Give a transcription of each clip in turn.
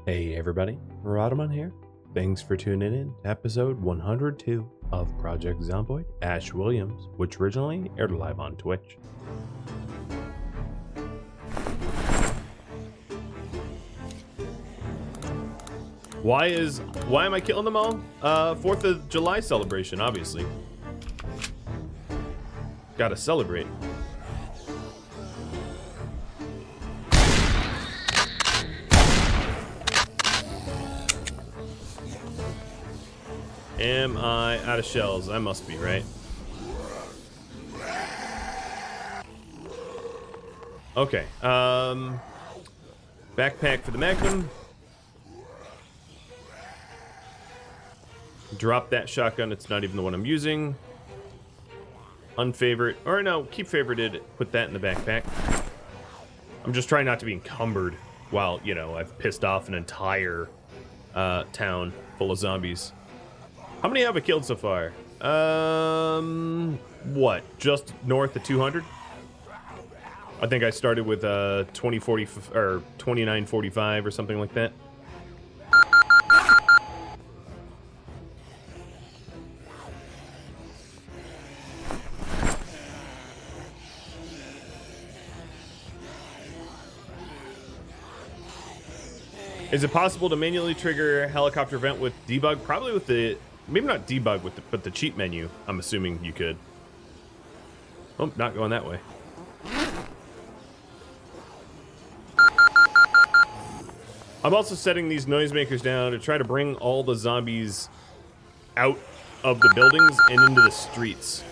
Hey everybody, Rhadamant here. Thanks for tuning in to episode 102 of Project Zomboid, Ash Williams, which originally aired live on Twitch. Why am I killing them all? 4th of July celebration, obviously. Gotta celebrate. Am I out of shells? I must be, right? Okay, backpack for the Magnum. Drop that shotgun, it's not even the one I'm using. Unfavorite, or no, keep favorited, put that in the backpack. I'm just trying not to be encumbered while, you know, I've pissed off an entire town full of zombies. How many have I killed so far? What? Just north of 200? I think I started with 2040 or 2945 or something like that. Is it possible to manually trigger a helicopter vent with debug? Probably with the, maybe not debug with the, but the cheat menu. I'm assuming you could. Oh, not going that way. I'm also setting these noisemakers down to try to bring all the zombies out of the buildings and into the streets.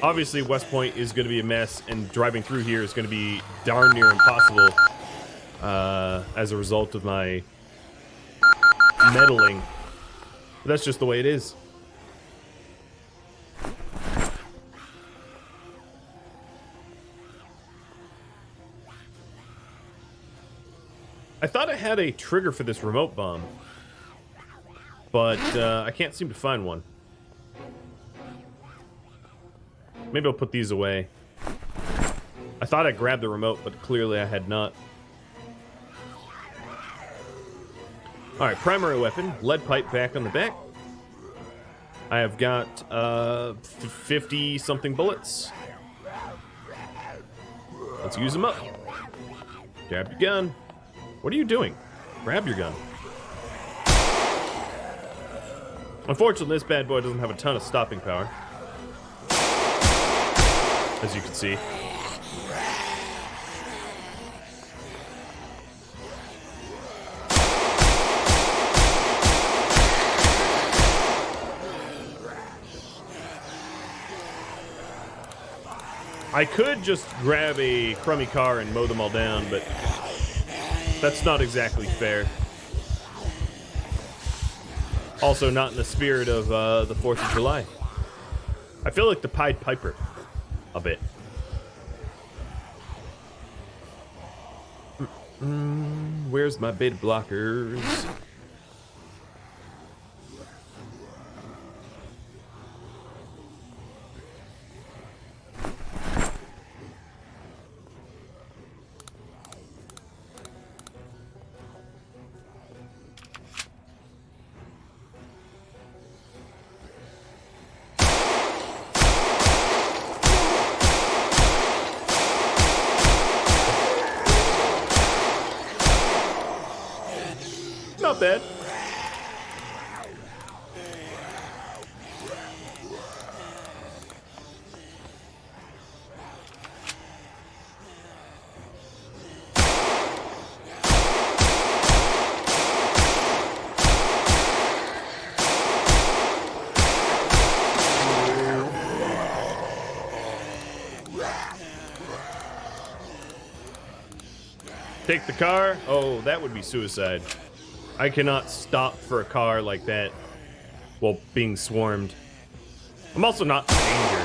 Obviously, West Point is going to be a mess, and driving through here is going to be darn near impossible. As a result of my meddling. But that's just the way it is. I thought I had a trigger for this remote bomb, but I can't seem to find one. Maybe I'll put these away. I thought I grabbed the remote, but clearly I had not. Alright, primary weapon, lead pipe back on the back. I have got 50 something bullets. Let's use them up. Grab your gun. What are you doing? Grab your gun. Unfortunately, this bad boy doesn't have a ton of stopping power, as you can see. I could just grab a crummy car and mow them all down, but that's not exactly fair. Also not in the spirit of the 4th of July. I feel like the Pied Piper a bit. Where's my beta blockers? Not bad. Take the car? Oh, that would be suicide. I cannot stop for a car like that while being swarmed. I'm also not in danger.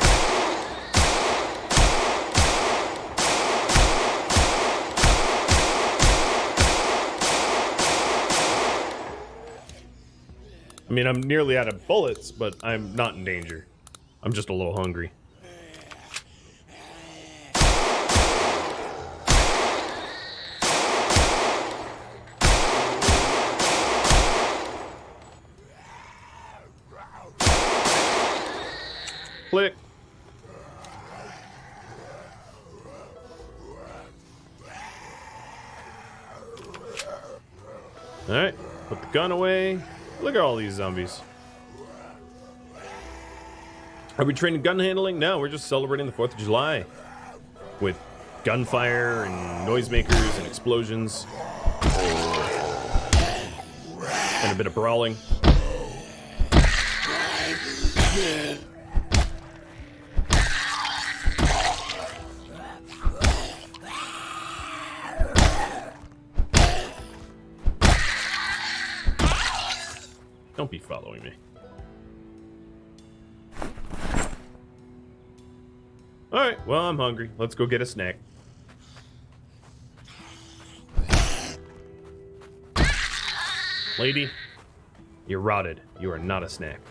I mean, I'm nearly out of bullets, but I'm not in danger. I'm just a little hungry. Click. Alright, put the gun away. Look at all these zombies. Are we training gun handling? No, we're just celebrating the 4th of July. With gunfire and noisemakers and explosions. And a bit of brawling. Don't be following me. Alright, well, I'm hungry. Let's go get a snack. Lady, you're rotted. You are not a snack.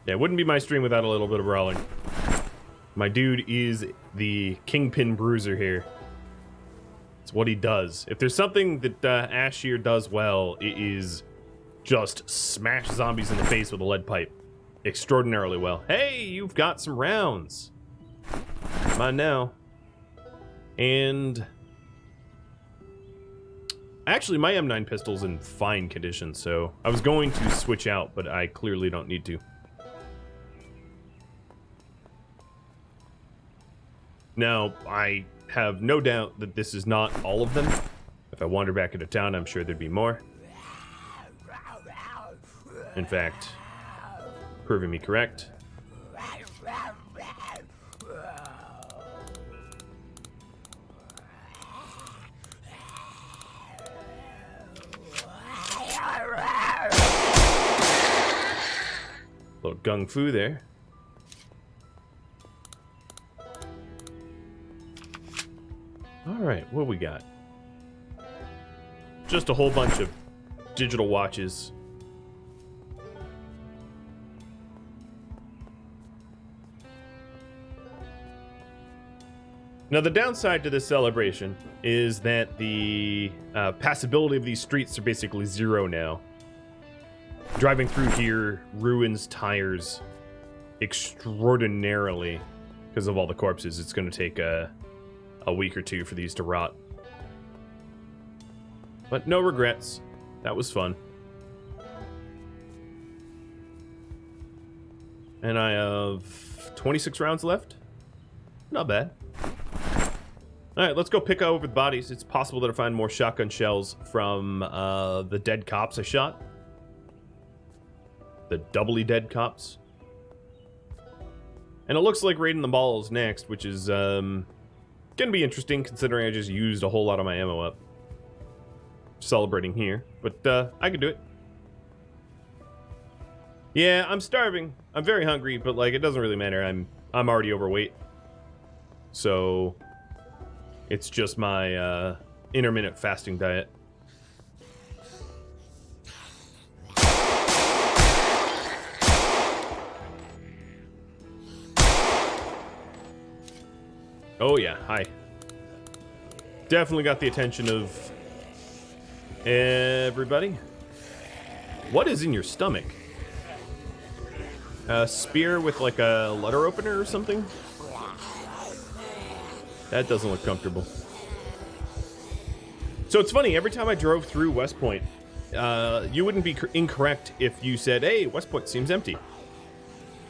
Yeah, it wouldn't be my stream without a little bit of brawling. My dude is the kingpin bruiser here. It's what he does. If there's something that Ash here does well, it is just smash zombies in the face with a lead pipe. Extraordinarily well. Hey, you've got some rounds. Come on now. And actually, my M9 pistol's in fine condition, so I was going to switch out, but I clearly don't need to. Now, I have no doubt that this is not all of them. If I wander back into town, I'm sure there'd be more. In fact, proving me correct. Little gung fu there. Alright, what we got? Just a whole bunch of digital watches. Now, the downside to this celebration is that the passability of these streets are basically 0 now. Driving through here ruins tires extraordinarily because of all the corpses. It's going to take a week or 2 for these to rot. But no regrets. That was fun. And I have 26 rounds left. Not bad. Alright, let's go pick over the bodies. It's possible that I find more shotgun shells from the dead cops I shot. The doubly dead cops. And it looks like raiding the mall is next, which is gonna be interesting considering I just used a whole lot of my ammo up. Celebrating here, but I can do it. Yeah, I'm starving. I'm very hungry, but like it doesn't really matter. I'm already overweight. So it's just my intermittent fasting diet. Oh yeah, hi. Definitely got the attention of everybody. What is in your stomach? A spear with like a letter opener or something? That doesn't look comfortable. So it's funny, every time I drove through West Point, you wouldn't be incorrect if you said, hey, West Point seems empty.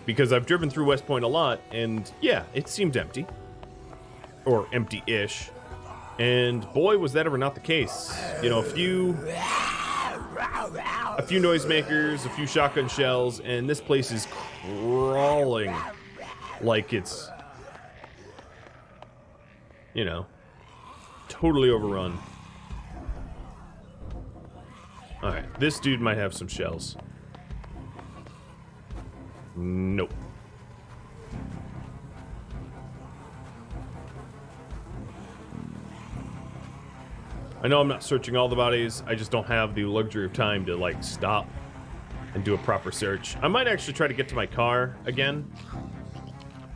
Because I've driven through West Point a lot, and yeah, it seemed empty. Or empty-ish. And boy, was that ever not the case. You know, a few noisemakers, a few shotgun shells, and this place is crawling like it's, you know, totally overrun. Alright, this dude might have some shells. Nope. I know I'm not searching all the bodies, I just don't have the luxury of time to, like, stop and do a proper search. I might actually try to get to my car again,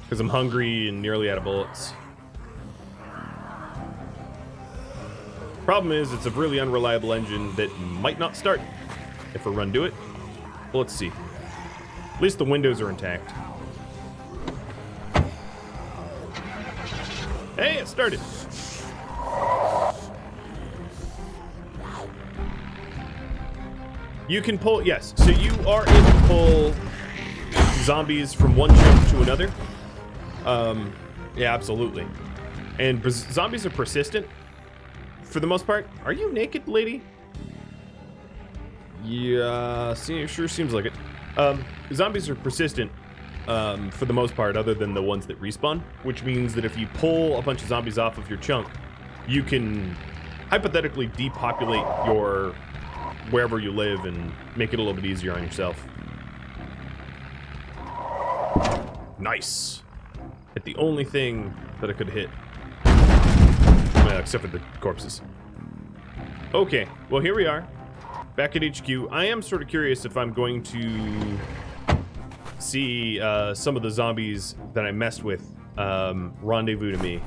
because I'm hungry and nearly out of bullets. Problem is, it's a really unreliable engine that might not start if a run do it. Well, let's see. At least the windows are intact. Hey, it started. You can pull, yes. So you are able to pull zombies from one chunk to another. Yeah, absolutely. And zombies are persistent for the most part. Are you naked, lady? Yeah, it sure seems like it. Zombies are persistent for the most part, other than the ones that respawn, which means that if you pull a bunch of zombies off of your chunk, you can hypothetically depopulate your wherever you live and make it a little bit easier on yourself. Nice. Hit the only thing that I could hit. Except for the corpses. Okay, well here we are. Back at HQ. I am sort of curious if I'm going to see some of the zombies that I messed with rendezvous to me.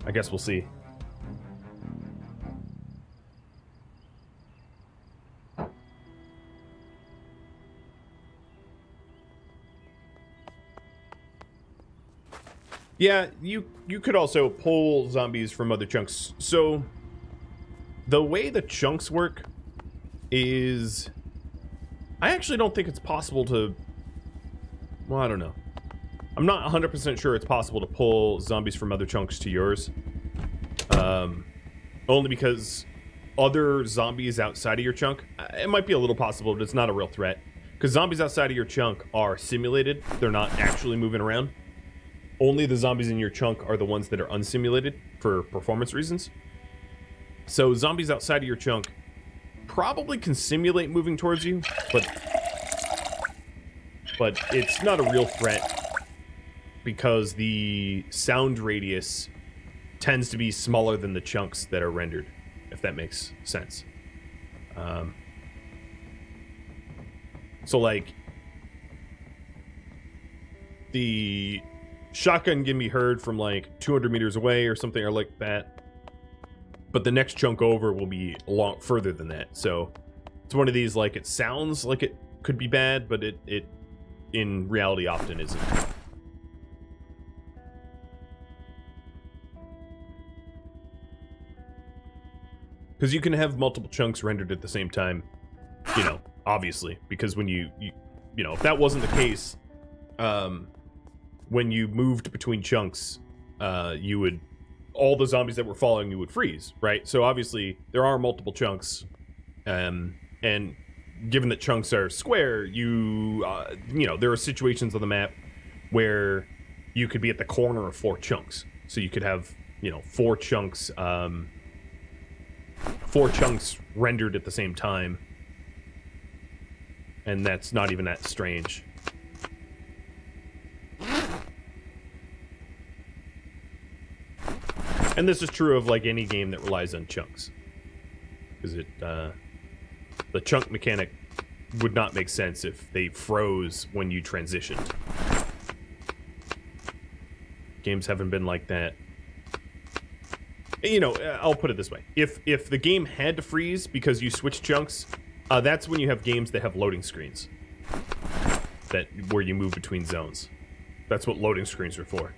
I guess we'll see. Yeah, you could also pull zombies from other chunks. So the way the chunks work is, I actually don't think it's possible to, well, I don't know. I'm not 100% sure it's possible to pull zombies from other chunks to yours. Only because other zombies outside of your chunk, it might be a little possible, but it's not a real threat. Because zombies outside of your chunk are simulated. They're not actually moving around. Only the zombies in your chunk are the ones that are unsimulated for performance reasons. So zombies outside of your chunk probably can simulate moving towards you, but it's not a real threat because the sound radius tends to be smaller than the chunks that are rendered, if that makes sense. So like the shotgun can be heard from like 200 meters away or something or like that, but the next chunk over will be a lot further than that. So it's one of these, like, it sounds like it could be bad, but it in reality often isn't. Because you can have multiple chunks rendered at the same time, you know, obviously, because when you know, if that wasn't the case, when you moved between chunks, you would, all the zombies that were following you would freeze, right? So obviously there are multiple chunks, and given that chunks are square, you know, there are situations on the map where you could be at the corner of 4 chunks. So you could have, you know, 4 chunks rendered at the same time, and that's not even that strange. And this is true of like any game that relies on chunks, because the chunk mechanic would not make sense if they froze when you transitioned. Games haven't been like that. You know, I'll put it this way: if the game had to freeze because you switch chunks, that's when you have games that have loading screens, where you move between zones. That's what loading screens are for,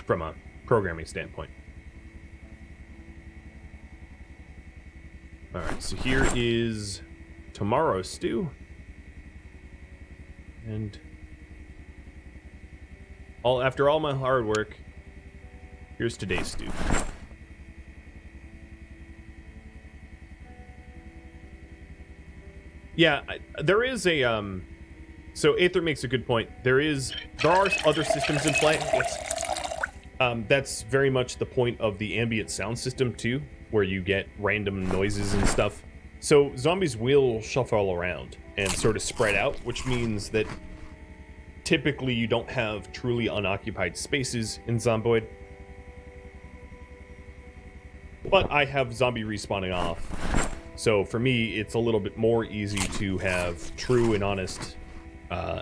from a programming standpoint. Alright, so here is tomorrow's stew. And after all my hard work, here's today's stew. Yeah, there is a so Aether makes a good point. There are other systems in play. That's very much the point of the ambient sound system too, where you get random noises and stuff. So zombies will shuffle around and sort of spread out, which means that typically you don't have truly unoccupied spaces in Zomboid. But I have zombie respawning off, so for me it's a little bit more easy to have true and honest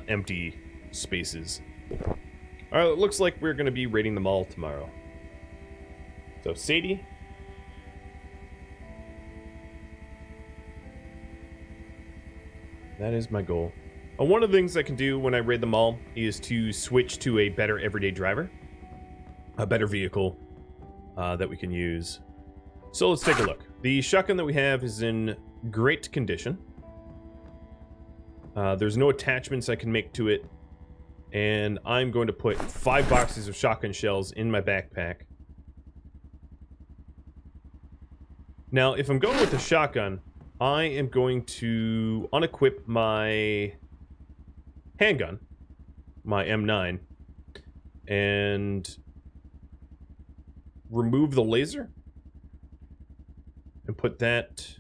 empty spaces. Alright, it looks like we're going to be raiding the mall tomorrow. So, Sadie. That is my goal. One of the things I can do when I raid them all is to switch to a better everyday driver. A better vehicle that we can use. So let's take a look. The shotgun that we have is in great condition. There's no attachments I can make to it. And I'm going to put 5 boxes of shotgun shells in my backpack. Now, if I'm going with the shotgun, I am going to unequip my handgun, my M9, and remove the laser and put that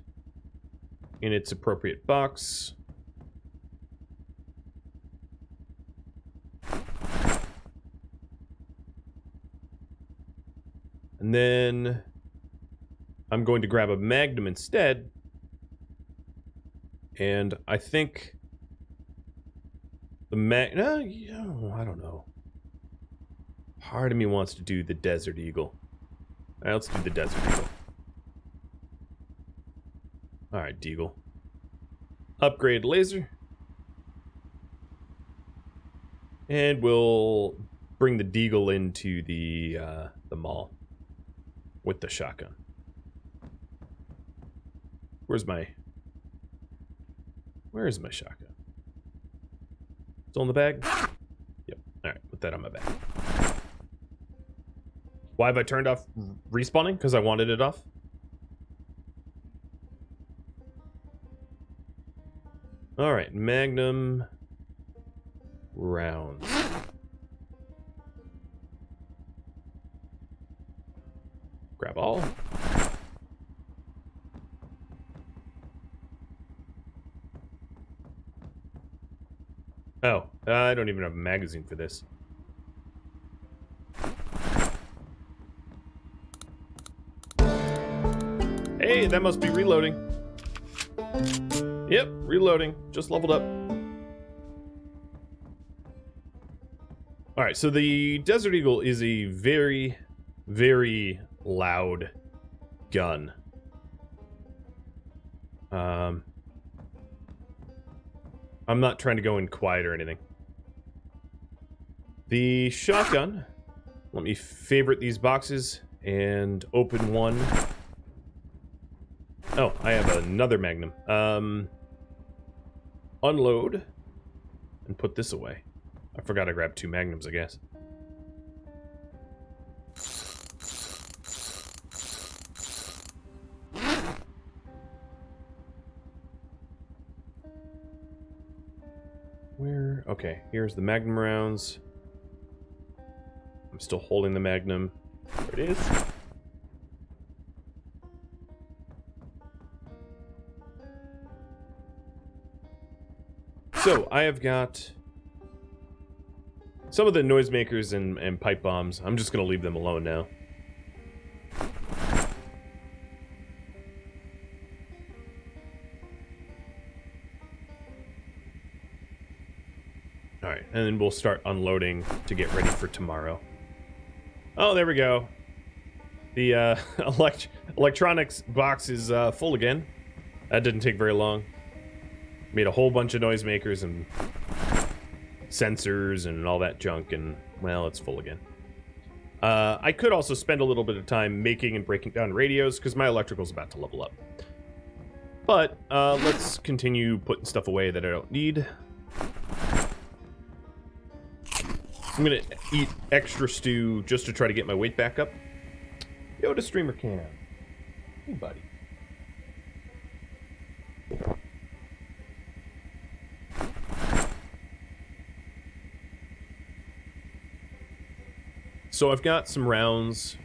in its appropriate box. And then I'm going to grab a Magnum instead. And I think the I don't know. Part of me wants to do the Desert Eagle. All right, let's do the Desert Eagle. All right, Deagle. Upgrade laser. And we'll bring the Deagle into the mall with the shotgun. Where is my shotgun? Still in the bag? Yep. Alright, put that on my bag. Why have I turned off respawning? Because I wanted it off? Alright, Magnum rounds. Grab all. Oh, I don't even have a magazine for this. Hey, that must be reloading. Yep, reloading. Just leveled up. Alright, so the Desert Eagle is a very, very loud gun. I'm not trying to go in quiet or anything. The shotgun. Let me favorite these boxes and open one. Oh, I have another Magnum. Unload and put this away. I forgot I grabbed 2 Magnums, I guess. Where? Okay, here's the Magnum rounds. I'm still holding the Magnum. There it is. So, I have got some of the noisemakers and pipe bombs. I'm just going to leave them alone now. Alright, and then we'll start unloading to get ready for tomorrow. Oh, there we go. The electronics box is full again. That didn't take very long. Made a whole bunch of noisemakers and sensors and all that junk, and, well, it's full again. I could also spend a little bit of time making and breaking down radios, because my electrical's about to level up. But, let's continue putting stuff away that I don't need. I'm gonna eat extra stew just to try to get my weight back up. Yoda Streamer Cam. Hey, buddy. So I've got some rounds.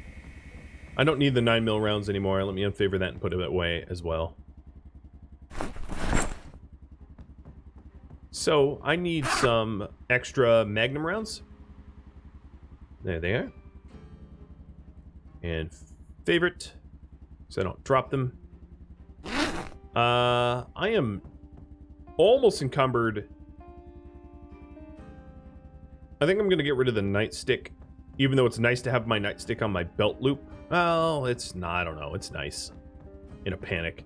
I don't need the 9mm rounds anymore. Let me unfavor that and put it away as well. So I need some extra Magnum rounds. There they are. And favorite, so I don't drop them. I am almost encumbered. I think I'm going to get rid of the nightstick, even though it's nice to have my nightstick on my belt loop. Well, it's not, I don't know, it's nice in a panic.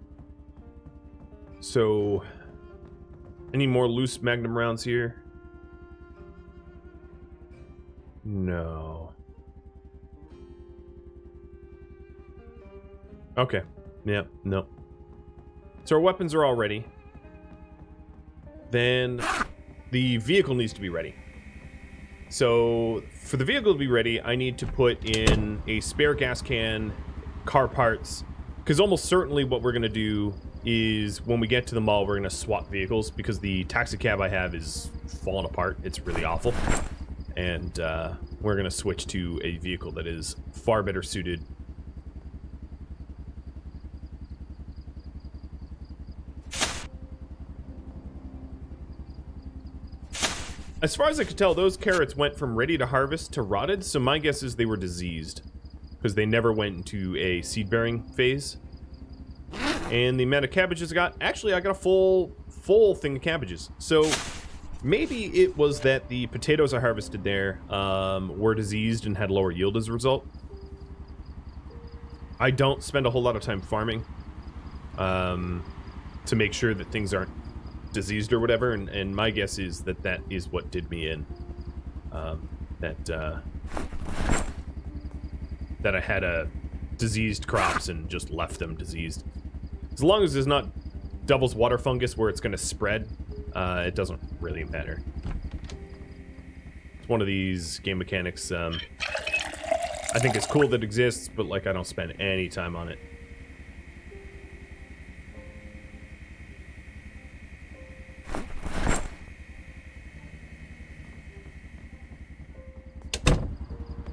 So Any more loose magnum rounds here? No. Okay. Yep, no. So our weapons are all ready. Then the vehicle needs to be ready. So for the vehicle to be ready, I need to put in a spare gas can, car parts, because almost certainly what we're going to do is when we get to the mall, we're going to swap vehicles because the taxi cab I have is falling apart. It's really awful. And we're going to switch to a vehicle that is far better suited. As far as I could tell, those carrots went from ready to harvest to rotted, so my guess is they were diseased. Because they never went into a seed-bearing phase. And the amount of cabbages I got... Actually, I got a full thing of cabbages. So, maybe it was that the potatoes I harvested there were diseased and had lower yield as a result. I don't spend a whole lot of time farming to make sure that things aren't diseased or whatever, and my guess is that that is what did me in. That I had diseased crops and just left them diseased. As long as there's not devil's water fungus where it's going to spread, it doesn't really matter. It's one of these game mechanics I think it's cool that it exists, but like I don't spend any time on it.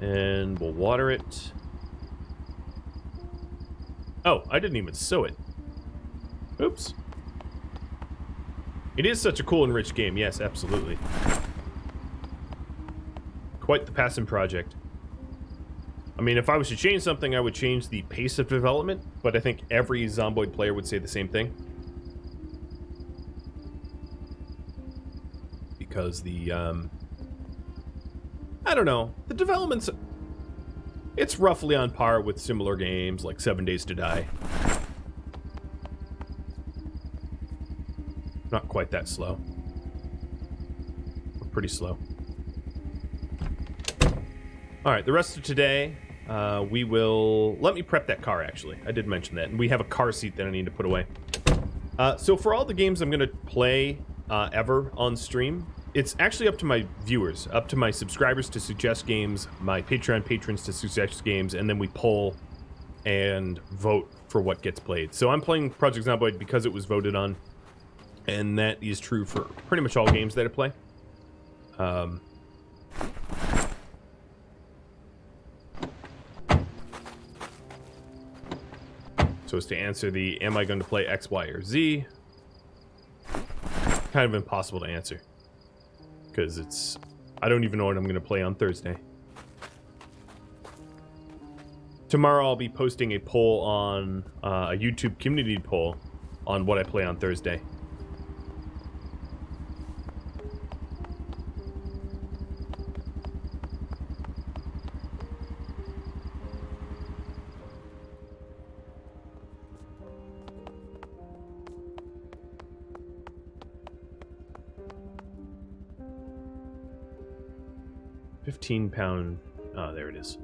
And we'll water it. Oh, I didn't even sow it. Oops. It is such a cool and rich game. Yes, absolutely. Quite the passion project. I mean, if I was to change something, I would change the pace of development, but I think every Zomboid player would say the same thing. Because the, I don't know. The development's... It's roughly on par with similar games like 7 Days to Die. Not quite that slow. We're pretty slow. Alright, the rest of today, we will... Let me prep that car, actually. I did mention that. And we have a car seat that I need to put away. So for all the games I'm going to play ever on stream, it's actually up to my viewers, up to my subscribers to suggest games, my Patreon patrons to suggest games, and then we poll and vote for what gets played. So I'm playing Project Zomboid because it was voted on, and that is true for pretty much all games that I play. So as to answer the, am I going to play X, Y, or Z? Kind of impossible to answer. Because it's... I don't even know what I'm going to play on Thursday. Tomorrow I'll be posting a poll on... a YouTube community poll on what I play on Thursday. £15... Oh, there it is.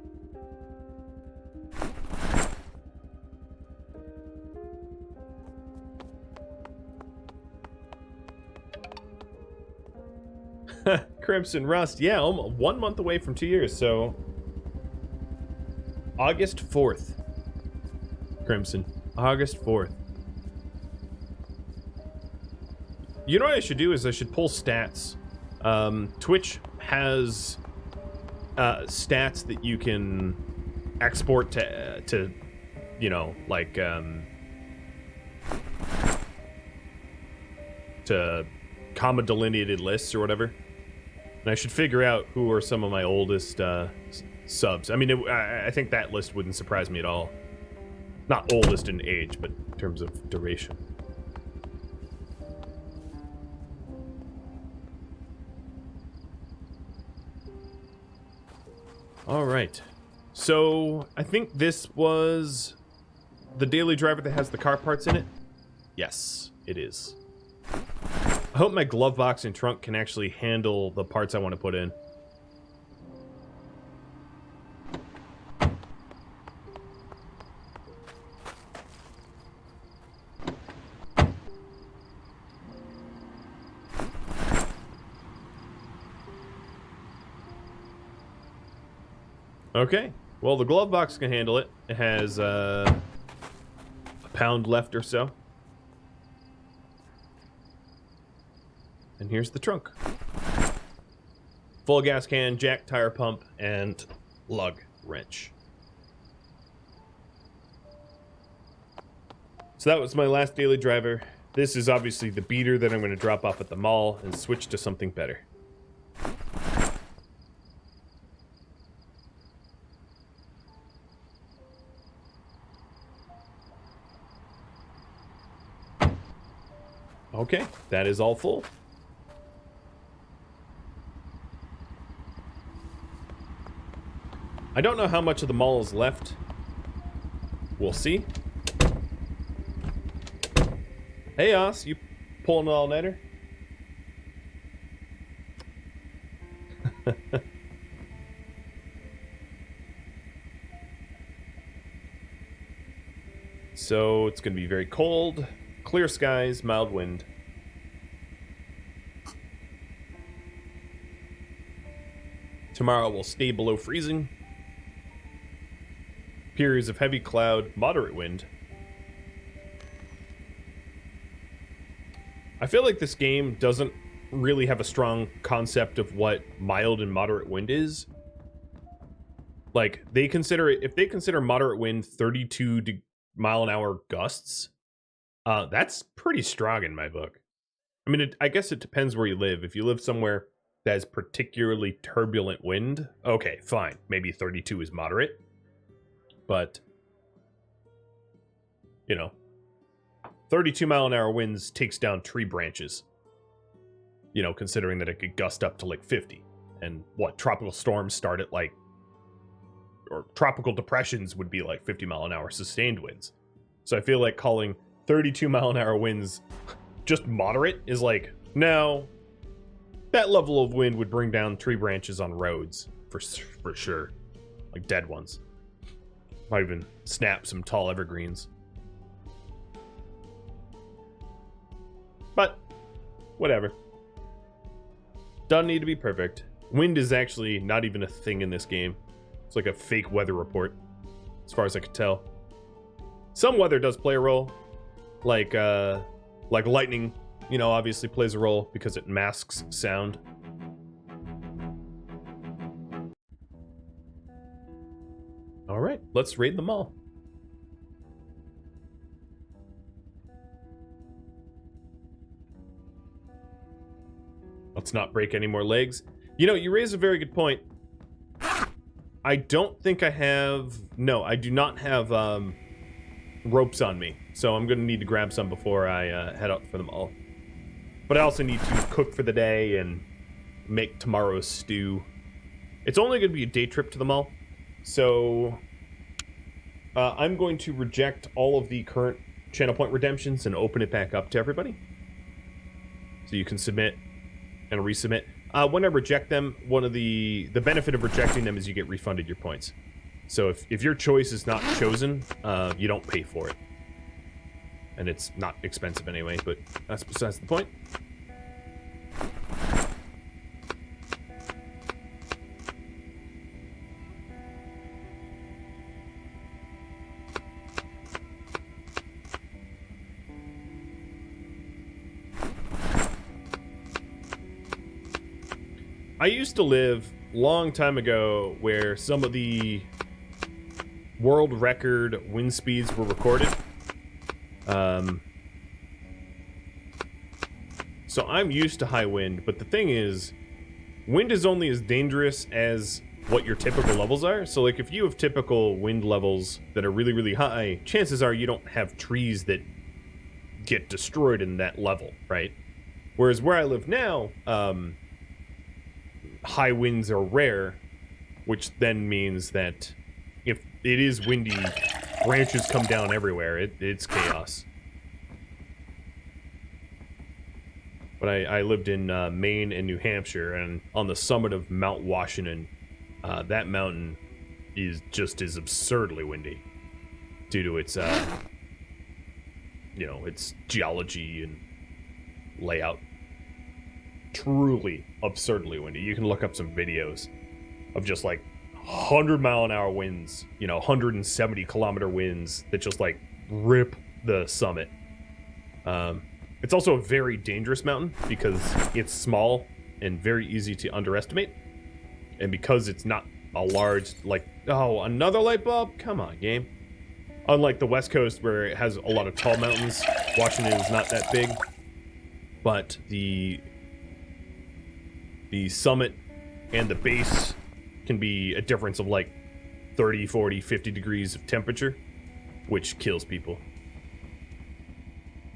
Crimson Rust. Yeah, almost 1 month away from 2 years, so... August 4th. Crimson. August 4th. You know what I should do is I should pull stats. Twitch has... stats that you can export to you know, like, to comma delineated lists or whatever. And I should figure out who are some of my oldest subs. I mean, I think that list wouldn't surprise me at all. Not oldest in age, but in terms of duration. All right, so I think this was the daily driver that has the car parts in it. Yes, it is. I hope my glove box and trunk can actually handle the parts I want to put in. Okay, well, the glove box can handle it. It has a pound left or so. And here's the trunk. Full gas can, jack, tire pump, and lug wrench. So that was my last daily driver. This is obviously the beater that I'm going to drop off at the mall and switch to something better. Okay, that is all full. I don't know how much of the mall is left. We'll see. Hey, Oz, you pulling an all-nighter? So it's going to be very cold. Clear skies, mild wind. Tomorrow will stay below freezing. Periods of heavy cloud, moderate wind. I feel like this game doesn't really have a strong concept of what mild and moderate wind is. Like, they consider it, if they consider moderate wind 32 mile an hour gusts, that's pretty strong in my book. I mean, I guess it depends where you live. If you live somewhere that has particularly turbulent wind, okay, fine. Maybe 32 is moderate. But, you know, 32 mile an hour winds takes down tree branches. You know, considering that it could gust up to like 50. And what, tropical storms start at like, or tropical depressions would be like 50 mile an hour sustained winds. So I feel like calling 32 mile an hour winds just moderate is like, no, that level of wind would bring down tree branches on roads for sure. Like dead ones. Might even snap some tall evergreens. But, whatever. Doesn't need to be perfect. Wind is actually not even a thing in this game. It's like a fake weather report, as far as I could tell. Some weather does play a role. Like lightning, you know, obviously plays a role because it masks sound. All right, let's raid the mall. Let's not break any more legs. You know, you raise a very good point. I don't think I have... No, I do not have ropes on me. So I'm going to need to grab some before I head out for the mall. But I also need to cook for the day and make tomorrow's stew. It's only going to be a day trip to the mall. So I'm going to reject all of the current channel point redemptions and open it back up to everybody. So you can submit and resubmit. When I reject them, one of the benefit of rejecting them is you get refunded your points. So if your choice is not chosen, you don't pay for it. And it's not expensive anyway, but that's besides the point. I used to live long time ago where some of the world record wind speeds were recorded. So I'm used to high wind, but the thing is, wind is only as dangerous as what your typical levels are. So like if you have typical wind levels that are really, really high, chances are you don't have trees that get destroyed in that level, right? Whereas where I live now, high winds are rare, which then means that if it is windy, branches come down everywhere. It's chaos. but I lived in Maine and New Hampshire, and on the summit of Mount Washington, that mountain is just as absurdly windy due to its, you know, its geology and layout. Truly absurdly windy. You can look up some videos of just like 100-mile-an-hour winds, you know, 170-kilometer winds that just like rip the summit. It's also a very dangerous mountain because it's small and very easy to underestimate. And because it's not a large, like, oh, another light bulb? Come on, game. Unlike the West Coast where it has a lot of tall mountains, Washington is not that big. But the summit and the base can be a difference of like 30, 40, 50 degrees of temperature, which kills people.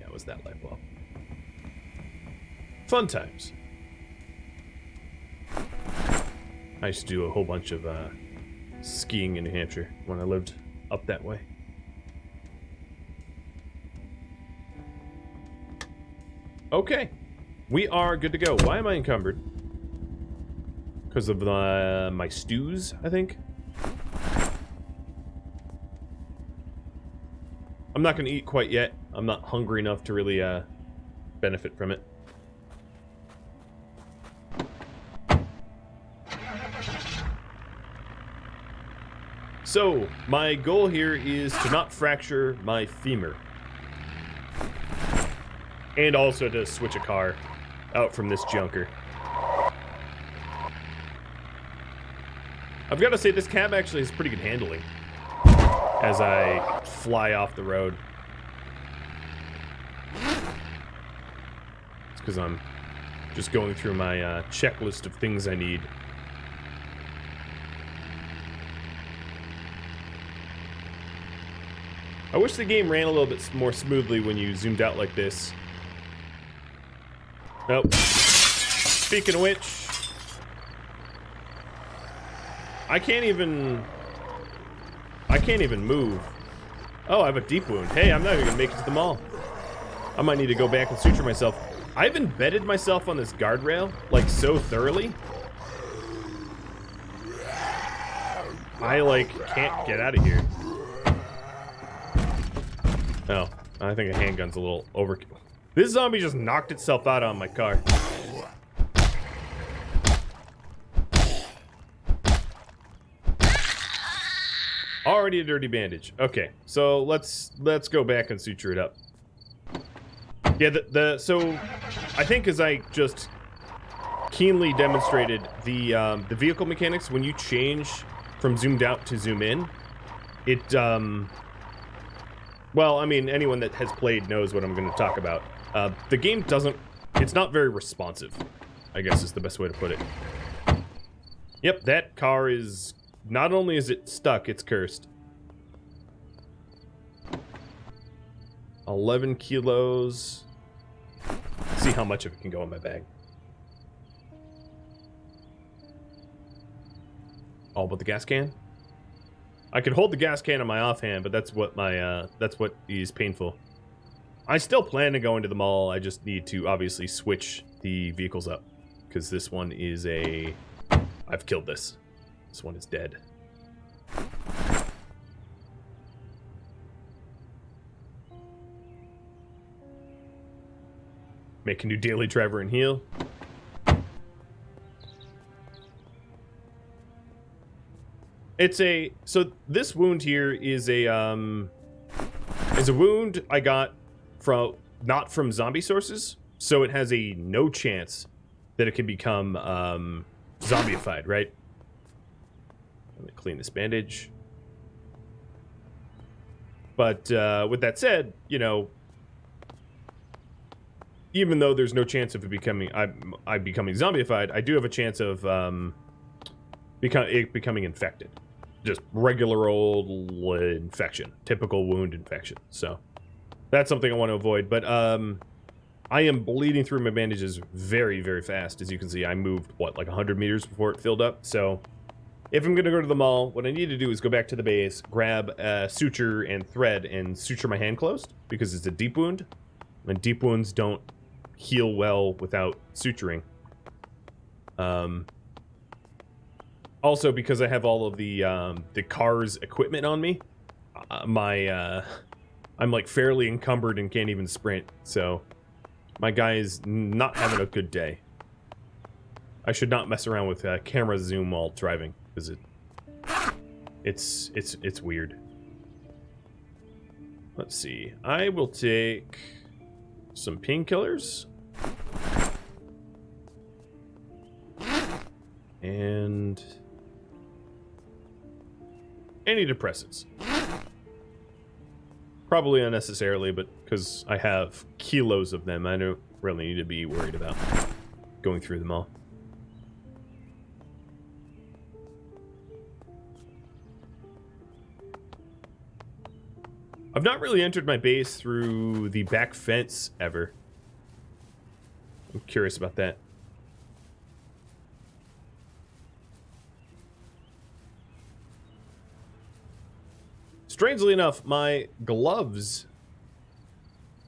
That was that light bulb. Fun times. I used to do a whole bunch of skiing in New Hampshire when I lived up that way. Okay, we are good to go. Why am I encumbered? Because of my stews, I think. I'm not going to eat quite yet. I'm not hungry enough to really benefit from it. So, my goal here is to not fracture my femur. And also to switch a car out from this junker. I've got to say, this cab actually has pretty good handling as I fly off the road. It's because I'm just going through my checklist of things I need. I wish the game ran a little bit more smoothly when you zoomed out like this. Nope. Speaking of which, I can't even move. Oh, I have a deep wound. Hey, I'm not even gonna make it to the mall. I might need to go back and suture myself. I've embedded myself on this guardrail, like, so thoroughly. I, like, can't get out of here. Oh, I think a handgun's a little overkill. This zombie just knocked itself out on my car. Already a dirty bandage. Okay, so let's go back and suture it up. Yeah, so I think as I just keenly demonstrated, the vehicle mechanics, when you change from zoomed out to zoom in, it well, I mean, anyone that has played knows what I'm going to talk about. The game it's not very responsive, I guess is the best way to put it. Yep, that car is, not only is it stuck, it's cursed. 11 kilos. Let's see how much of it can go in my bag. All but the gas can? I could hold the gas can in my offhand, but that's what is painful. I still plan to go into the mall. I just need to obviously switch the vehicles up, because this one is I've killed this. This one is dead. Make a new daily driver and heal. So this wound here is a wound I got not from zombie sources, so it has a no chance that it can become zombified, right? Let me clean this bandage. But with that said, you know, even though there's no chance of it becoming becoming zombified, I do have a chance of becoming infected. Just regular old infection, typical wound infection. So that's something I want to avoid. But I am bleeding through my bandages very, very fast. As you can see, I moved, what, like 100 meters before it filled up. So if I'm going to go to the mall, what I need to do is go back to the base, grab a suture and thread, and suture my hand closed, because it's a deep wound. And deep wounds don't heal well without suturing. Also, because I have all of the car's equipment on me, I'm like fairly encumbered and can't even sprint. So my guy is not having a good day. I should not mess around with camera zoom while driving because it's weird. Let's see. I will take some painkillers and antidepressants. Probably unnecessarily, but because I have kilos of them, I don't really need to be worried about going through them all. I've not really entered my base through the back fence ever. I'm curious about that. Strangely enough, my gloves...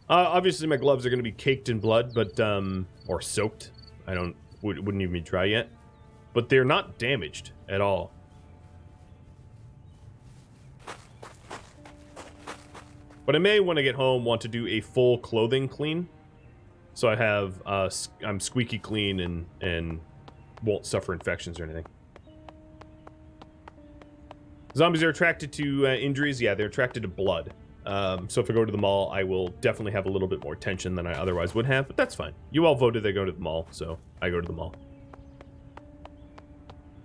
obviously my gloves are going to be caked in blood, but, or soaked. Wouldn't even be dry yet. But they're not damaged at all. But I may, when I get home, want to do a full clothing clean. So I have, I'm squeaky clean and won't suffer infections or anything. Zombies are attracted to injuries. Yeah, they're attracted to blood. So if I go to the mall, I will definitely have a little bit more tension than I otherwise would have, but that's fine. You all voted I go to the mall, so I go to the mall.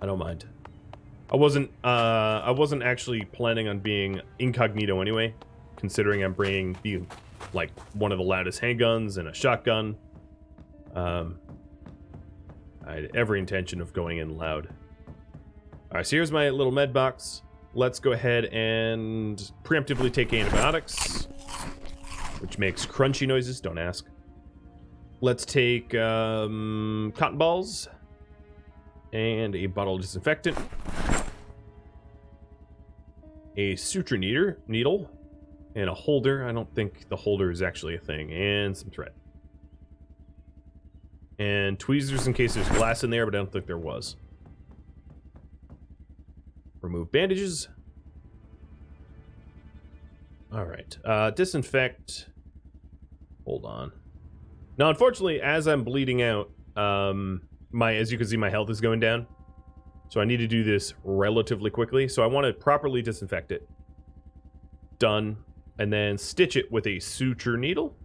I don't mind. I wasn't actually planning on being incognito anyway, considering I'm bringing like one of the loudest handguns and a shotgun. I had every intention of going in loud. All right, so here's my little med box. Let's go ahead and preemptively take antibiotics, which makes crunchy noises, don't ask. Let's take cotton balls and a bottle of disinfectant, a suture needle, and a holder. I don't think the holder is actually a thing, and some thread. And tweezers in case there's glass in there, but I don't think there was. Remove bandages. Alright. Disinfect. Hold on. Now, unfortunately, as I'm bleeding out, as you can see, my health is going down. So I need to do this relatively quickly. So I want to properly disinfect it. Done. And then stitch it with a suture needle.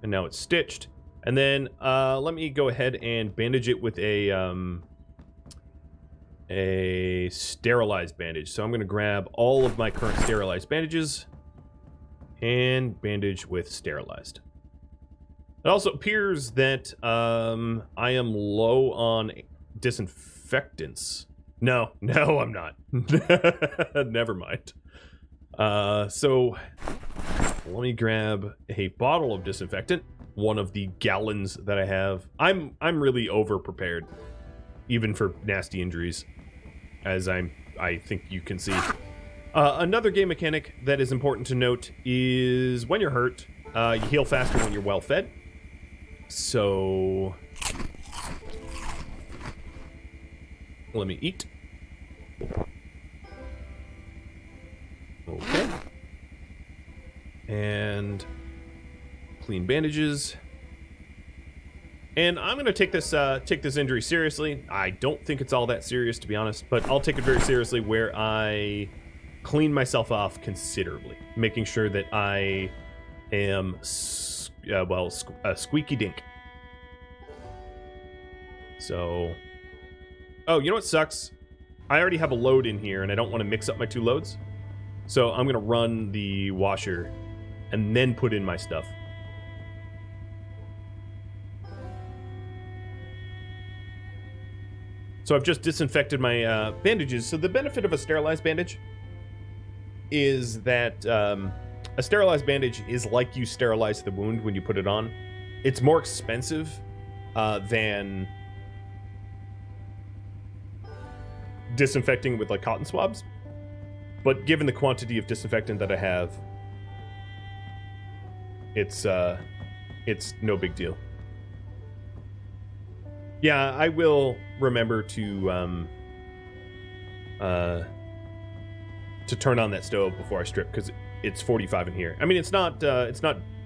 And now it's stitched. And then let me go ahead and bandage it with a sterilized bandage. So I'm going to grab all of my current sterilized bandages and bandage with sterilized. It also appears that I am low on disinfectants. No, I'm not. Never mind. So let me grab a bottle of disinfectant. One of the gallons that I have. I'm really over prepared, even for nasty injuries, as I think you can see. Another game mechanic that is important to note is when you're hurt, you heal faster when you're well fed. So let me eat. Okay. And clean bandages. And I'm going to take this injury seriously. I don't think it's all that serious, to be honest, but I'll take it very seriously where I clean myself off considerably, making sure that I am, a squeaky dink. So, oh, you know what sucks? I already have a load in here, and I don't want to mix up my two loads. So I'm going to run the washer and then put in my stuff. So I've just disinfected my bandages. So the benefit of a sterilized bandage is that a sterilized bandage is like you sterilize the wound when you put it on. It's more expensive than disinfecting with like cotton swabs. But given the quantity of disinfectant that I have, It's no big deal. Yeah, I will remember to turn on that stove before I strip, because it's 45 in here. I mean, it's not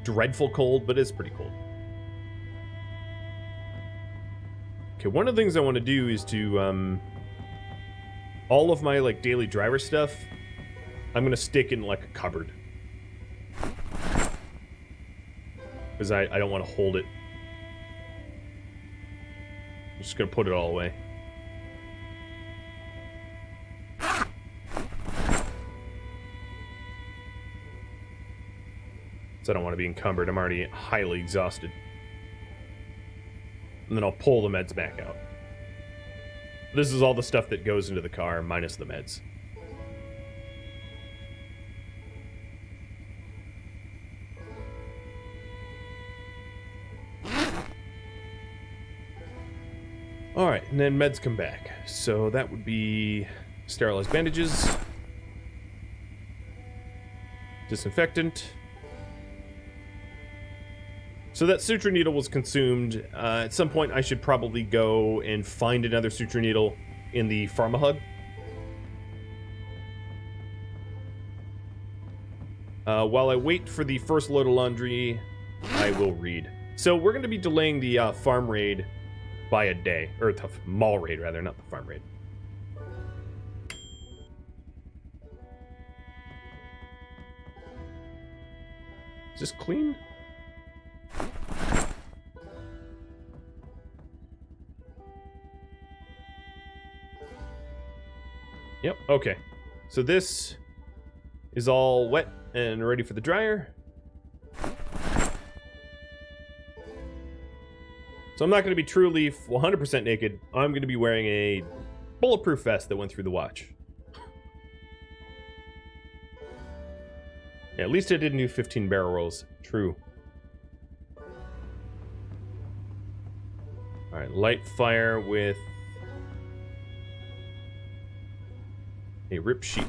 dreadful cold, but it's pretty cold. Okay, one of the things I want to do is to all of my like daily driver stuff, I'm gonna stick in like a cupboard, because I don't want to hold it. I'm just gonna put it all away. So I don't want to be encumbered. I'm already highly exhausted. And then I'll pull the meds back out. This is all the stuff that goes into the car, minus the meds. Alright, and then meds come back. So that would be sterilized bandages, disinfectant. So that suture needle was consumed. At some point, I should probably go and find another suture needle in the pharma hub. While I wait for the first load of laundry, I will read. So we're going to be delaying the farm raid by a day. Or the mall raid, rather, not the farm raid. Is this clean? Yep, okay. So this is all wet and ready for the dryer. So I'm not going to be truly 100% naked. I'm going to be wearing a bulletproof vest that went through the watch. Yeah, at least I didn't do 15 barrel rolls. True. Alright, light fire with a rip sheet.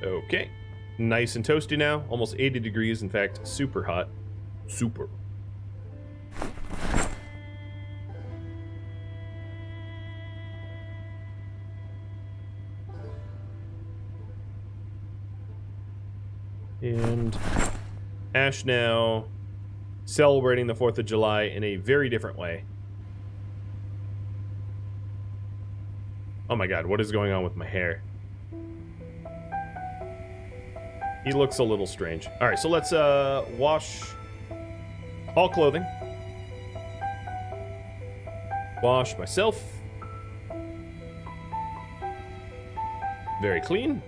Okay. Nice and toasty now. Almost 80 degrees. In fact, super hot. Super. And Ash now celebrating the 4th of July in a very different way. Oh my god, what is going on with my hair? He looks a little strange. Alright, so let's wash all clothing. Wash myself. Very clean.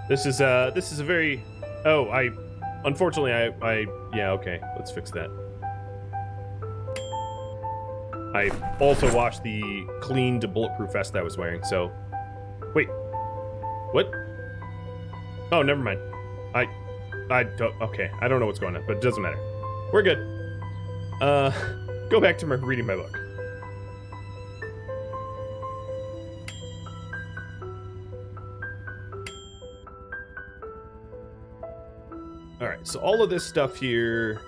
This is a very... Oh, unfortunately, yeah, okay. Let's fix that. I also washed the cleaned bulletproof vest that I was wearing, so... Wait. What? Oh, never mind. I don't... Okay, I don't know what's going on, but it doesn't matter. We're good. Go back to reading my book. Alright, so all of this stuff here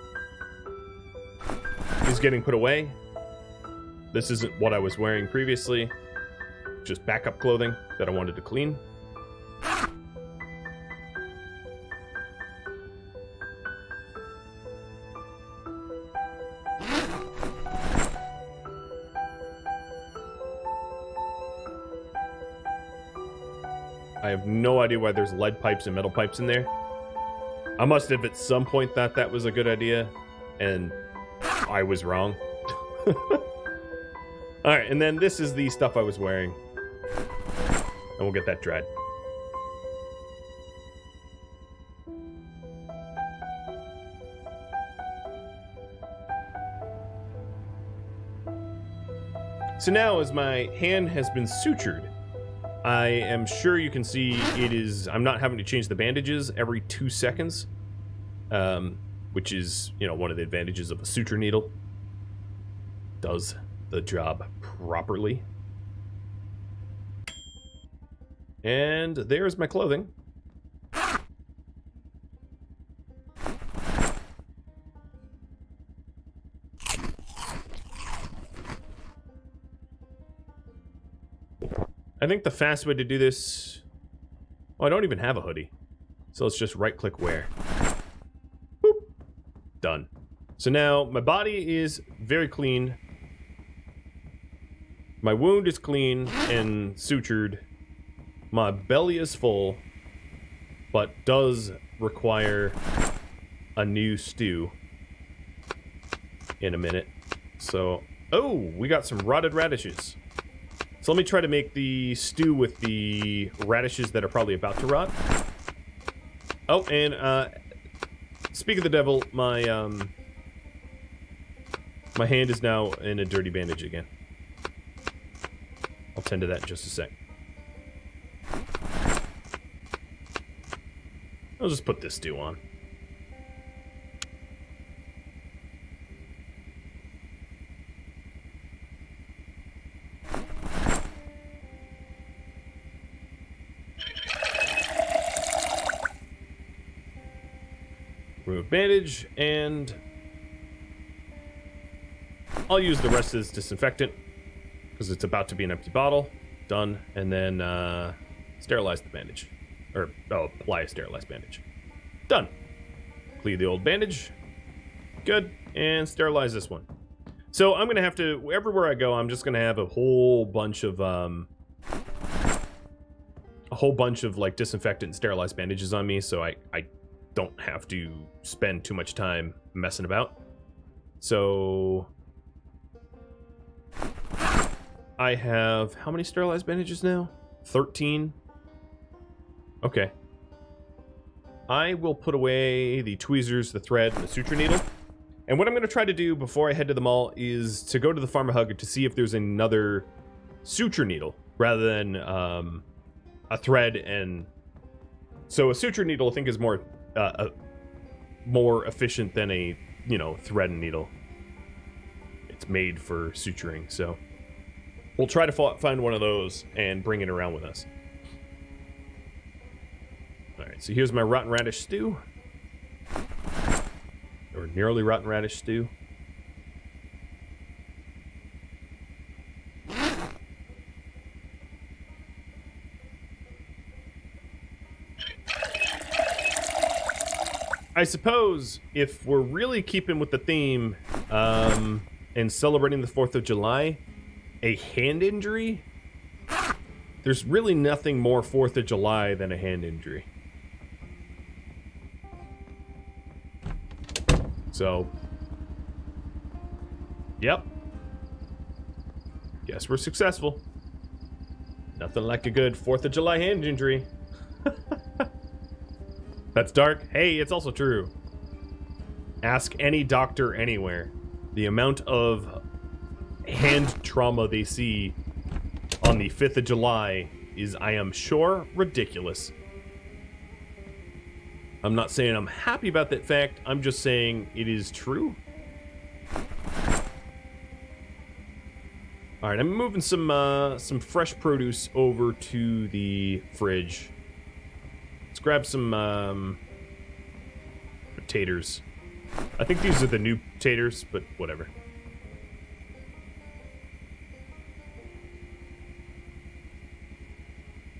is getting put away. This isn't what I was wearing previously. Just backup clothing that I wanted to clean. I have no idea why there's lead pipes and metal pipes in there. I must have at some point thought that was a good idea, and I was wrong. Alright, and then this is the stuff I was wearing. And we'll get that dried. So now, as my hand has been sutured, I am sure you can see it is... I'm not having to change the bandages every 2 seconds. Which is, you know, one of the advantages of a suture needle. does the job properly. And there's my clothing. I think the fast way to do this... Oh, I don't even have a hoodie. So let's just right-click wear. Boop. Done. So now my body is very clean. My wound is clean and sutured. My belly is full, but does require a new stew in a minute. So, oh, we got some rotted radishes. So let me try to make the stew with the radishes that are probably about to rot. Oh, and speak of the devil, my my hand is now in a dirty bandage again. I'll tend to that in just a sec. I'll just put this stew on. Remove bandage, and I'll use the rest as disinfectant because it's about to be an empty bottle. Done. And then sterilize the bandage. Or, oh, apply a sterilized bandage. Done. Clean the old bandage. Good. And sterilize this one. So I'm going to have to, everywhere I go, I'm just going to have a whole bunch of like disinfectant and sterilized bandages on me, so I don't have to spend too much time messing about. So I have how many sterilized bandages now? 13. Okay. I will put away the tweezers, the thread, and the suture needle. And what I'm going to try to do before I head to the mall is to go to the Pharma-Hugger to see if there's another suture needle rather than a thread. And so a suture needle I think is more efficient than a, you know, thread and needle. It's made for suturing, so we'll try to find one of those and bring it around with us. Alright, so here's my rotten radish stew. Or nearly rotten radish stew. I suppose if we're really keeping with the theme and celebrating the 4th of July, a hand injury? There's really nothing more 4th of July than a hand injury. So, yep. Guess we're successful. Nothing like a good 4th of July hand injury. That's dark. Hey, it's also true. Ask any doctor anywhere. The amount of hand trauma they see on the 5th of July is, I am sure, ridiculous. I'm not saying I'm happy about that fact. I'm just saying it is true. All right, I'm moving some fresh produce over to the fridge. Let's grab some potatoes. I think these are the new potatoes, but whatever.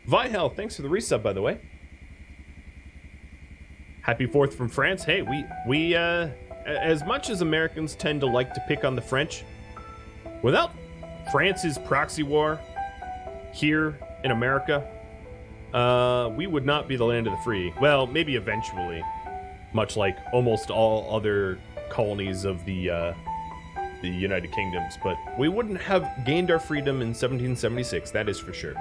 Vihel, thanks for the resub, by the way. Happy 4th from France. Hey, we as much as Americans tend to like to pick on the French, without France's proxy war here in America, we would not be the land of the free. Well, maybe eventually, much like almost all other colonies of the United Kingdoms, but we wouldn't have gained our freedom in 1776, that is for sure.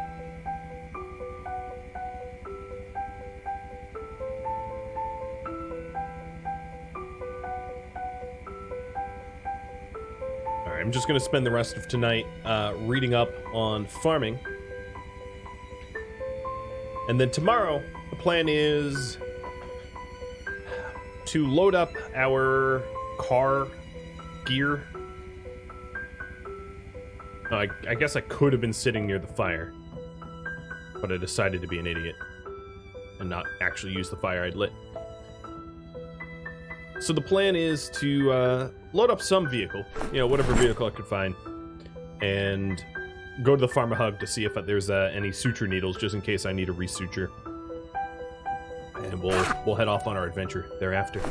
I'm just going to spend the rest of tonight reading up on farming. And then tomorrow, the plan is to load up our car gear I guess I could have been sitting near the fire, but I decided to be an idiot and not actually use the fire I'd lit. So the plan is to load up some vehicle, whatever vehicle I could find, and go to the Pharma-Hub to see if there's any suture needles, just in case I need a resuture. And we'll head off on our adventure thereafter.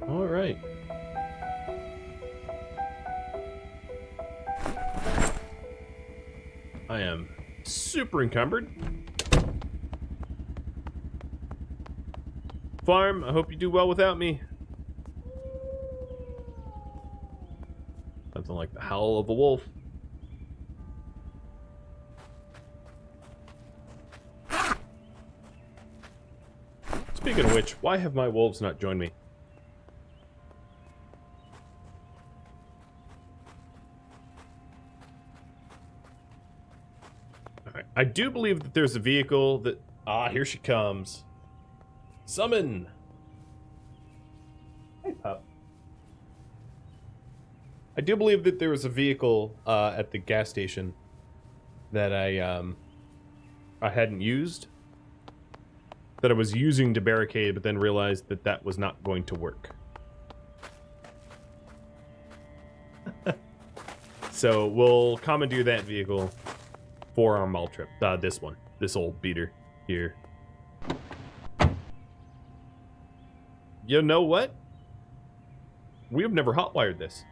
All right. I am super encumbered. Farm, I hope you do well without me. Something like the howl of a wolf. Speaking of which, why have my wolves not joined me? Alright, I do believe that there's a vehicle that... Ah, here she comes. Summon! Hey, pup. I do believe that there was a vehicle at the gas station that I hadn't used. That I was using to barricade, but then realized that that was not going to work. So we'll commandeer that vehicle for our mall trip. This one. This old beater here. You know what? We have never hotwired this.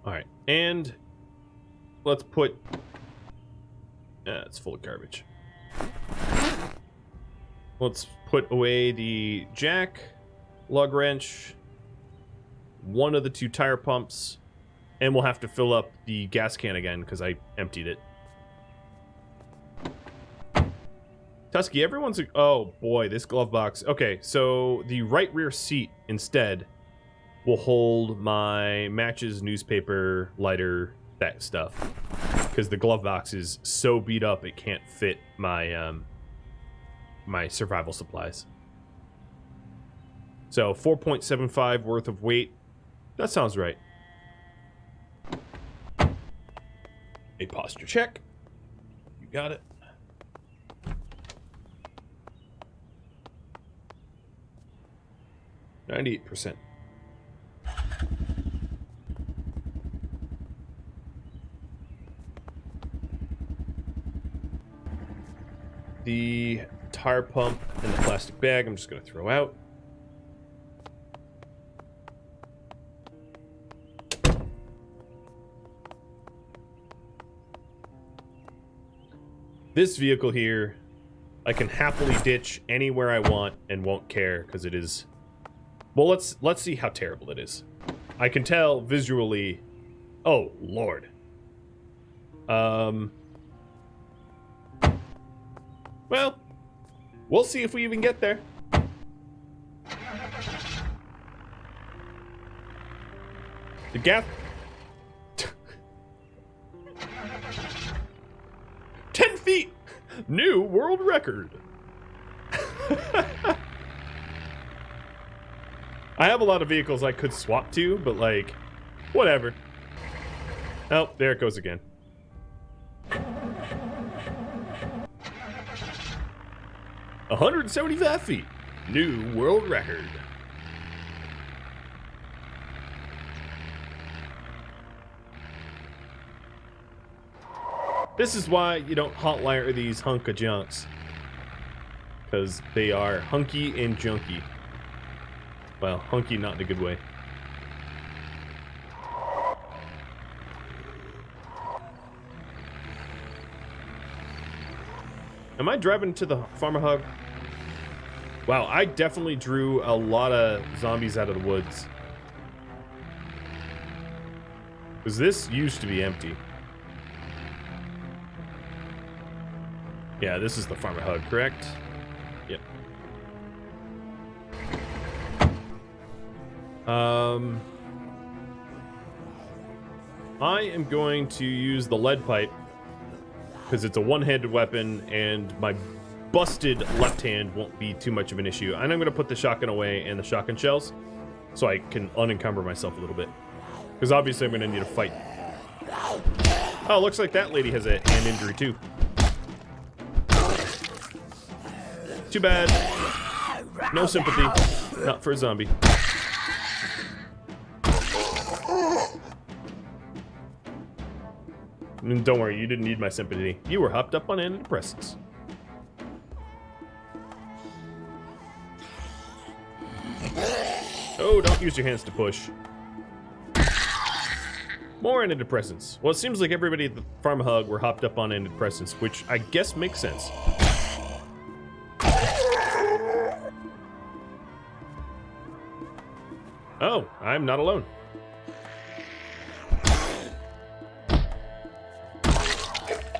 Alright, and let's put... it's full of garbage. Let's put away the jack, lug wrench, one of the 2 tire pumps, and we'll have to fill up the gas can again because I emptied it. Tusky, everyone's... Oh boy, this glove box. Okay, so the right rear seat instead will hold my matches, newspaper, lighter, that stuff. Because the glove box is so beat up it can't fit my my survival supplies. So 4.75 worth of weight. That sounds right. A posture check. You got it. %. The tire pump and the plastic bag I'm just going to throw out. This vehicle here, I can happily ditch anywhere I want and won't care because it is... Well, let's see how terrible it is. I can tell visually... Oh, Lord. Well, we'll see if we even get there. The gap... 10 feet! New world record! I have a lot of vehicles I could swap to, but like, whatever. Oh, there it goes again. $175 feet. New world record. This is why you don't hotwire these hunk of junks. Because they are hunky and junky. Well, hunky not in a good way. Am I driving to the Pharma Hub? Wow, I definitely drew a lot of zombies out of the woods. Because this used to be empty. Yeah, this is the Pharma Hub, correct? Yep. I am going to use the lead pipe because it's a one-handed weapon and my busted left hand won't be too much of an issue. And I'm going to put the shotgun away and the shotgun shells so I can unencumber myself a little bit. Because obviously I'm going to need a fight. Oh, looks like that lady has a hand injury too. Too bad. No sympathy. Not for a zombie. And don't worry, you didn't need my sympathy. You were hopped up on antidepressants. Oh, don't use your hands to push. More antidepressants. Well, it seems like everybody at the Pharma Hub were hopped up on antidepressants, which I guess makes sense. Oh, I'm not alone.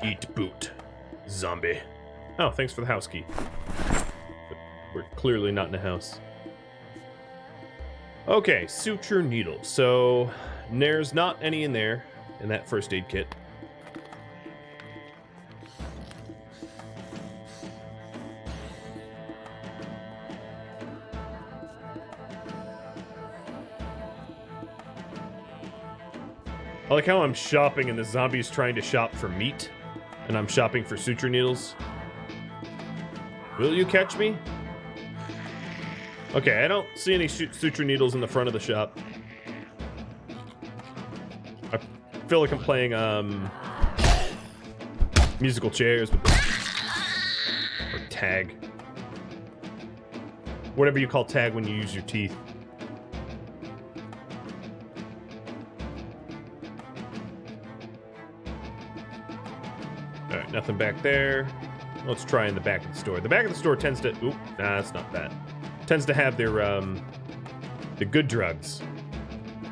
Eat boot, zombie. Oh, thanks for the house key. But we're clearly not in a house. Okay, suture needles. So there's not any in there in that first aid kit. I like how I'm shopping and the zombie's trying to shop for meat, and I'm shopping for suture needles. Will you catch me? Okay, I don't see any suture needles in the front of the shop. I feel like I'm playing musical chairs with or tag. Whatever you call tag when you use your teeth. Alright, nothing back there. Let's try in the back of the store. The back of the store tends to... Oop, nah, that's not that. Tends to have their, the good drugs.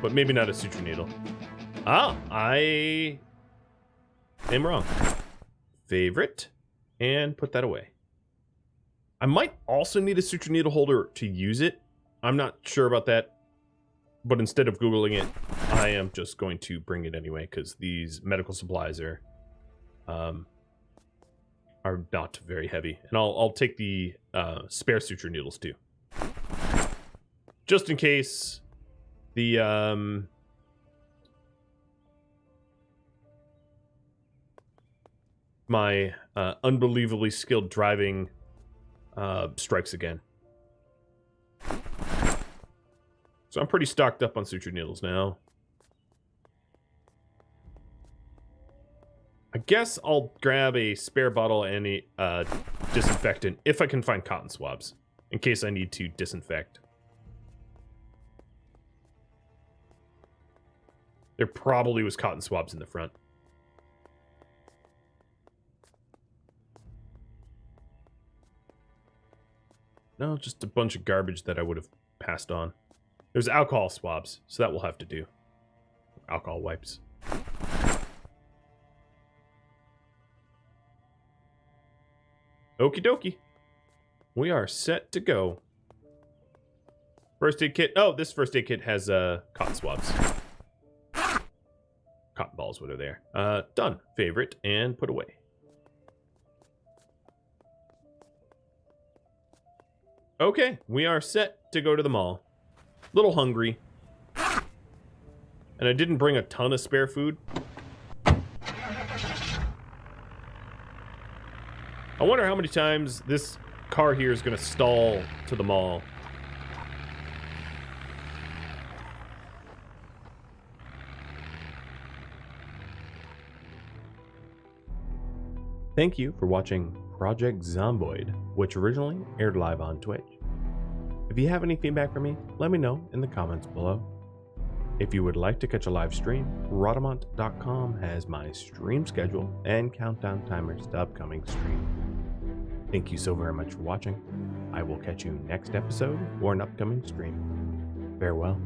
But maybe not a suture needle. Ah, I am wrong. Favorite. And put that away. I might also need a suture needle holder to use it. I'm not sure about that. But instead of Googling it, I am just going to bring it anyway, because these medical supplies are not very heavy. And I'll take the spare suture needles too. Just in case the my unbelievably skilled driving strikes again. So I'm pretty stocked up on suture needles now. I guess I'll grab a spare bottle and a disinfectant if I can find cotton swabs, in case I need to disinfect. There probably was cotton swabs in the front. No, just a bunch of garbage that I would have passed on. There's alcohol swabs, so that will have to do. Alcohol wipes. Okie dokie. We are set to go. First aid kit. Oh, this first aid kit has cotton swabs. Cotton balls, what are there? Done. Favorite and put away. Okay, we are set to go to the mall. Little hungry. And I didn't bring a ton of spare food. I wonder how many times this car here is going to stall to the mall. Thank you for watching Project Zomboid, which originally aired live on Twitch. If you have any feedback for me, let me know in the comments below. If you would like to catch a live stream, Rhadamant.com has my stream schedule and countdown timers to upcoming streams. Thank you so very much for watching. I will catch you next episode or an upcoming stream. Farewell.